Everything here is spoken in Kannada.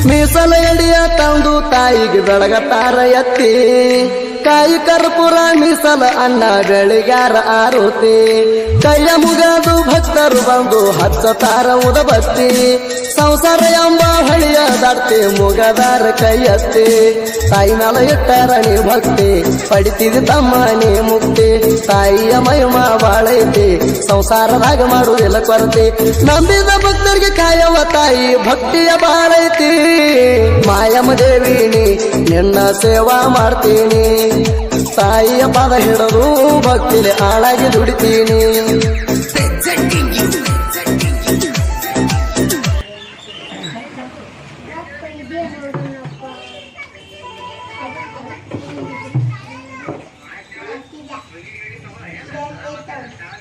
ಮೀಸಲ ಎಡಿಯ ತಂದು ತಾಯಿಗೆ ಬೆಳಗತಾರ ಎತ್ತಿ ಕಾಯಿ ಕರ್ಪೂರ ಮೀಸಲ ಅನ್ನ ಬೆಳಿಗಾರ ಆರುತಿ ಕೈಯ ಮುಗದು ಭಕ್ತರು ಬಂದು ಹಚ್ಚತಾರ ಉದಬತ್ತಿ ಸಂಸಾರ ಎಂಬ ಹಳಿಯ ದಾಡ್ತಿ ಮುಗದಾರ ಕೈಯತ್ತಿ ತಾಯಿ ಮ್ಯಾಲ ಇಟ್ಟಾರ ನೀ ಭಕ್ತಿ ಪಡಿತಿದಿ ತಮ್ಮ ನೀ ಮುಕ್ತಿ ತಾಯಿಯ ಮಹಿಮಾ ಬಾಳೈತಿ ಸಂಸಾರದಾಗ ಮಾಡುವುದಿಲ್ಲ ಕೊರತೆ ನಂಬಿದ ಭಕ್ತರಿಗೆ ಕಾಯವ ತಾಯಿ ಭಕ್ತಿಯ ಬಾಳೈತಿ ಮಾಯಮ್ಮ ದೇವಿನಿ ನಿನ್ನ ಸೇವಾ ಮಾಡ್ತೀನಿ ತಾಯಿಯ ಪಾದ ಹಿಡದು ಭಕ್ತಿಲಿ ಆಳಾಗಿ ದುಡಿತೀನಿ Thank you.